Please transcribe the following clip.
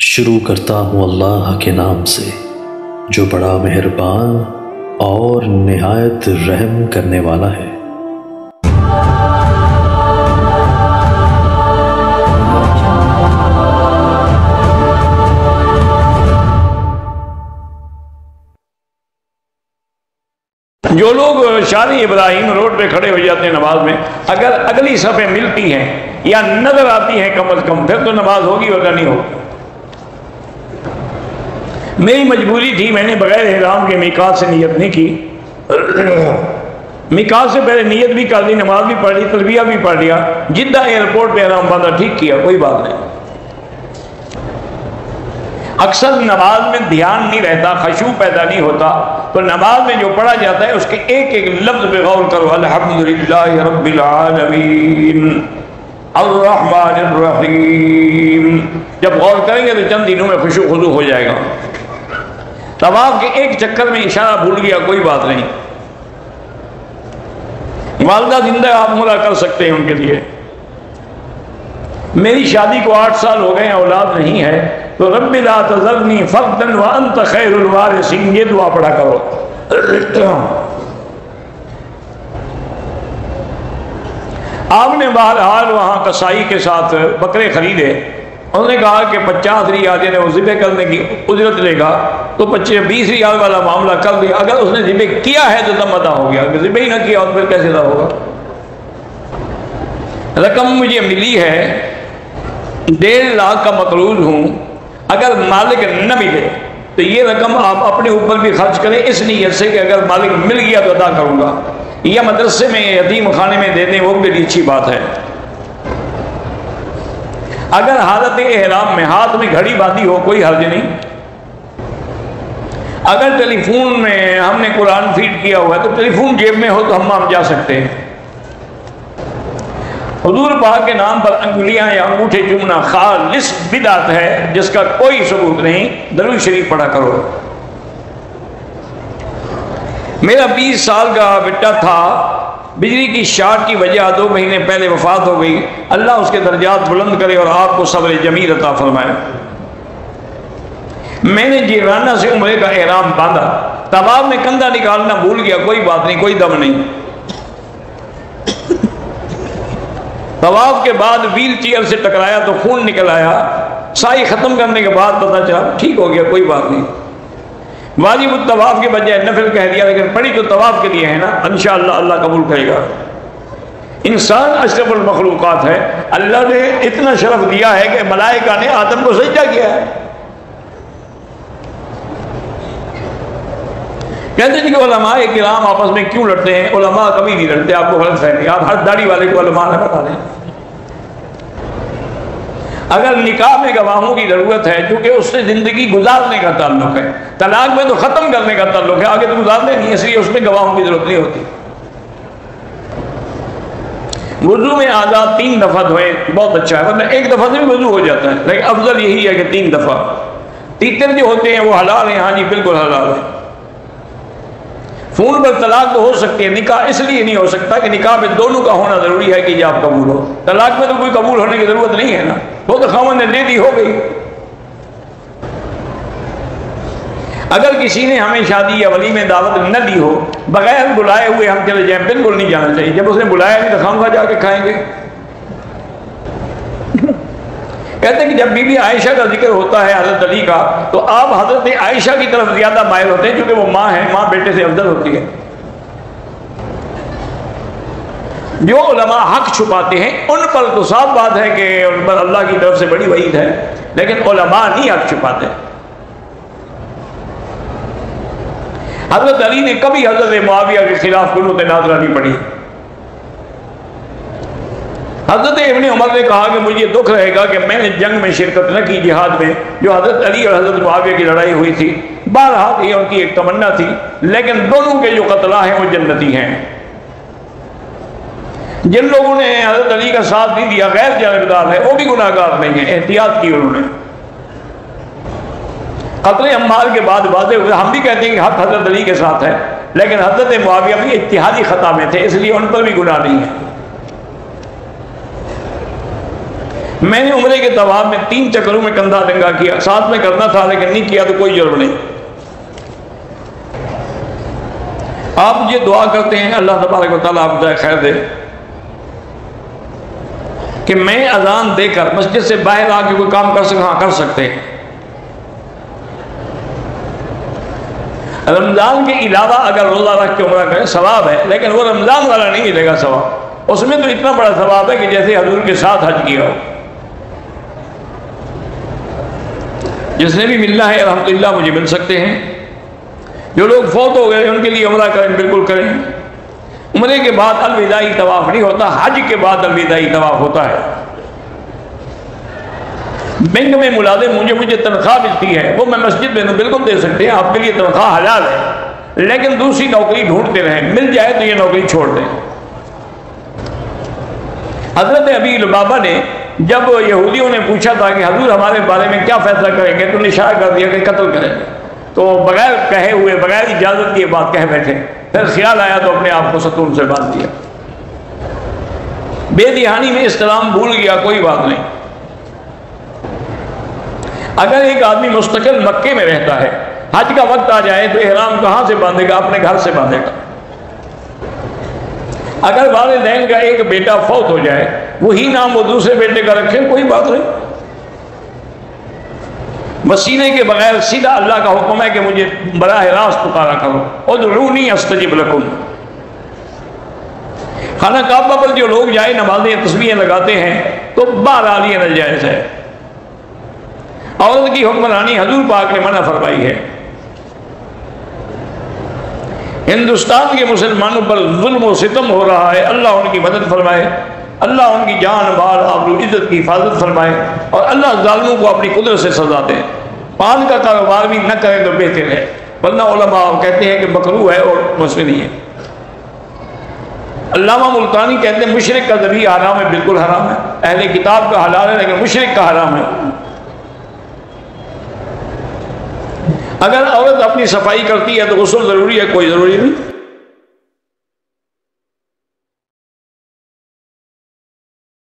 شروع کرتا ہوں اللہ کے نام سے جو بڑا مہربان اور نہایت رحم کرنے والا ہے۔ جو لوگ شاہی ابراہیم روڈ پہ کھڑے ہو جاتے ہیں نماز میں، اگر اگلی صفیں ملتی ہیں یا نظر آتی ہیں کم از کم، پھر تو نماز ہوگی ورنہ نہیں ہوگی۔ میری مجبوری تھی، میں نے بغیر احرام کے میقات سے نیت نہیں کی۔ میقات سے پہلے نیت بھی کر دی، نماز بھی پڑھ لی، تلبیہ بھی پڑھ لیا، جدہ ایئرپورٹ پہ احرام باندھا، ٹھیک کیا، کوئی بات نہیں۔ اکثر نماز میں دھیان نہیں رہتا، خشوع پیدا نہیں ہوتا، تو نماز میں جو پڑھا جاتا ہے اس کے ایک ایک لفظ پہ غور کرو۔ الحمدللہ رب العالمین الرحمن الرحیم، جب غور کریں گے تو چند دنوں میں خشوع خضوع ہو جائے گا۔ طواف کے ایک چکر میں اشارہ بھول گیا، کوئی بات نہیں، والدہ زندہ آپ ملا کر سکتے ہیں ان کے لیے۔ میری شادی کو 8 سال ہو گئے ہیں، اولاد نہیں ہے، تو رب لا تذرنی فردا وانت خیر الوارثین، یہ دعا پڑھا کرو۔ آپ نے بہرحال وہاں کسائی کے ساتھ بکرے خریدے، انہوں نے کہا کہ 50 ریال نے وہ ذبح کرنے کی اجرت لے گا، تو 20 ریال والا معاملہ کر دیا۔ اگر اس نے ذبح کیا ہے تو دم ادا ہو گیا، اگر ذبح ہی نہ کیا تو پھر کیسے ادا ہوگا؟ رقم مجھے ملی ہے 1.5 لاکھ کا مقروض ہوں، اگر مالک نہ ملے تو یہ رقم آپ اپنے اوپر بھی خرچ کریں، اس نیت سے کہ اگر مالک مل گیا تو ادا کروں گا، یا مدرسے میں یتیم خانے میں دے دیں، وہ بھی اچھی بات ہے۔ اگر حالت احرام میں ہاتھ میں گھڑی باندھی ہو کوئی حرج نہیں۔ اگر ٹیلی فون میں ہم نے قرآن فیڈ کیا ہوا ہے تو ٹیلی فون جیب میں ہو تو ہم جا سکتے ہیں۔ حضور پاک کے نام پر انگلیاں یا انگوٹھے چومنا خالص بدعت ہے، جس کا کوئی ثبوت نہیں۔ درود شریف پڑھا کرو۔ میرا 20 سال کا بیٹا تھا، بجلی کی شارٹ کی وجہ 2 مہینے پہلے وفات ہو گئی، اللہ اس کے درجات بلند کرے اور آپ کو صبر جمیل عطا فرمائے۔ میں نے جیرانہ سے عمرے کا احرام باندھا، طواف میں کندھا نکالنا بھول گیا، کوئی بات نہیں، کوئی دم نہیں۔ طواف کے بعد ویل چیئر سے ٹکرایا تو خون نکل آیا، سائی ختم کرنے کے بعد پتہ چلا ٹھیک ہو گیا، کوئی بات نہیں۔ واجب الطواف کے بجائے نفل کہہ دیا، لیکن پڑھی تو طواف کے لیے ہے نا، انشاءاللہ اللہ قبول کرے گا۔ انسان اشرف المخلوقات ہے، اللہ نے اتنا شرف دیا ہے کہ ملائکہ نے آدم کو سجدہ کیا ہے۔ کہتے ہیں کہ علماء کرام آپس میں کیوں لڑتے ہیں؟ علماء کبھی نہیں لڑتے، آپ کو غلط فہمی، آپ ہر داڑھی والے کو علماء نہ بتا دیں۔ اگر نکاح میں گواہوں کی ضرورت ہے کیونکہ اس سے زندگی گزارنے کا تعلق ہے، طلاق میں تو ختم کرنے کا تعلق ہے، آگے تو گزارنے نہیں، اس لیے اس میں گواہوں کی ضرورت نہیں ہوتی۔ وضو میں آزاد 3 دفعہ دھوئیں، بہت اچھا ہے، ورنہ 1 دفعہ سے بھی وضو ہو جاتا ہے، لیکن افضل یہی ہے کہ 3 دفعہ۔ تیتر جو ہوتے ہیں وہ حلال ہیں، ہاں جی بالکل حلال ہے۔ فون پر طلاق تو ہو سکتی ہے، نکاح اس لیے نہیں ہو سکتا کہ نکاح میں دونوں کا ہونا ضروری ہے کہ یہ آپ قبول ہو۔ طلاق میں تو کوئی قبول ہونے کی ضرورت نہیں ہے نا، وہ تو خاوند نے دے دی، ہو گئی۔ اگر کسی نے ہمیں شادی یا ولیمے دعوت نہ دی ہو، بغیر بلائے ہوئے ہم چلے جائیں، بالکل نہیں جانا چاہیے۔ جب اس نے بلایا نہیں تو خامخواہ جا کے کھائیں گے۔ کہتے ہیں کہ جب بی بی عائشہ کا ذکر ہوتا ہے حضرت علی کا، تو آپ حضرت عائشہ کی طرف زیادہ مائل ہوتے ہیں، کیونکہ وہ ماں ہے، ماں بیٹے سے افضل ہوتی ہے۔ جو علماء حق چھپاتے ہیں ان پر تو صاف بات ہے کہ ان پر اللہ کی طرف سے بڑی وعید ہے، لیکن علماء نہیں حق چھپاتے۔ حضرت علی نے کبھی حضرت معاویہ کے خلاف قنوت نازلہ نہیں پڑھی۔ حضرت ابن عمر نے کہا کہ مجھے دکھ رہے گا کہ میں نے جنگ میں شرکت نہ کی، جہاد میں، جو حضرت علی اور حضرت معاویہ کی لڑائی ہوئی تھی۔ بہرحال یہ ان کی ایک تمنا تھی، لیکن دونوں کے جو قتلہ ہیں وہ جنتی ہیں۔ جن لوگوں نے حضرت علی کا ساتھ نہیں دیا غیر جانبدار ہے، وہ بھی گناہ گار نہیں ہیں، احتیاط کی انہوں نے۔ قتل عمار کے بعد واضح ہوئے، ہم بھی کہتے ہیں کہ حق حضرت علی کے ساتھ ہے، لیکن حضرت معاویہ بھی اتحادی خطا میں تھے، اس لیے ان پر بھی گناہ نہیں ہے۔ میں نے عمرے کے طواف میں 3 چکروں میں کندھا ننگا کیا، ساتھ میں کرنا تھا لیکن نہیں کیا تو کوئی جرم نہیں۔ آپ یہ دعا کرتے ہیں اللہ تبارک و تعالیٰ آپ جائے خیر دے کہ میں اذان دے کر مسجد سے باہر آ کے کوئی کام کر سکتا، ہاں کر سکتے ہیں۔ رمضان کے علاوہ اگر روزہ رکھ کے عمرہ کریں ثواب ہے، لیکن وہ رمضان والا نہیں ملے گا ثواب، اس میں تو اتنا بڑا ثواب ہے کہ جیسے حضور کے ساتھ حج کیا ہو۔ جس نے بھی ملنا ہے الحمدللہ مجھے مل سکتے ہیں، جو لوگ فوت ہو گئے ان کے لیے عمرہ کریں، بالکل کریں۔ عمرے کے بعد الوداعی طواف نہیں ہوتا، حج کے بعد الوداعی طواف ہوتا ہے۔ بینک میں ملازم مجھے تنخواہ ملتی ہے، وہ میں مسجد میں بالکل دے سکتے ہیں، آپ کے لیے تنخواہ حلال ہے، لیکن دوسری نوکری ڈھونڈتے رہیں، مل جائے تو یہ نوکری چھوڑ دیں۔ حضرت ابی لبابہ نے جب یہودیوں نے پوچھا تھا کہ حضور ہمارے بارے میں کیا فیصلہ کریں گے، تو انہوں نے اشارہ کر دیا کہ قتل کریں، تو بغیر کہے ہوئے بغیر اجازت کی بات کہہ بیٹھے، پھر خیال آیا تو اپنے آپ کو ستون سے باندھ دیا۔ بے دہانی میں استلام بھول گیا، کوئی بات نہیں۔ اگر ایک آدمی مستقل مکے میں رہتا ہے، حج کا وقت آ جائے تو احرام کہاں سے باندھے گا؟ اپنے گھر سے باندھے گا۔ اگر والدین کا ایک بیٹا فوت ہو جائے، وہی نام وہ دوسرے بیٹے کا رکھے، کوئی بات نہیں۔ وسیلے کے بغیر سیدھا اللہ کا حکم ہے کہ مجھے براہ راست پکارا کرو، ادعونی استجب لکم۔ خانہ کعبہ پر جو لوگ جائے نمازیں تسبیحیں لگاتے ہیں تو بہرحال یہ ناجائز ہے۔ عورت کی حکمرانی حضور پاک نے منع فرمائی ہے۔ ہندوستان کے مسلمانوں پر ظلم و ستم ہو رہا ہے، اللہ ان کی مدد فرمائے، اللہ ان کی جان مال آبرو عزت کی حفاظت فرمائے، اور اللہ ظالموں کو اپنی قدرت سے سزا دے۔ پان کا کاروبار بھی نہ کرے تو بہتر ہے، ورنہ علماء کہتے ہیں کہ مکروہ ہے اور مسئلہ نہیں ہے۔ علامہ ملتانی کہتے ہیں مشرک کا ذبیحہ حرام ہے، بالکل حرام ہے۔ اہل کتاب کا حلال ہے لیکن مشرک کا حرام ہے۔ اگر عورت اپنی صفائی کرتی ہے تو غسل ضروری ہے؟ کوئی ضروری نہیں۔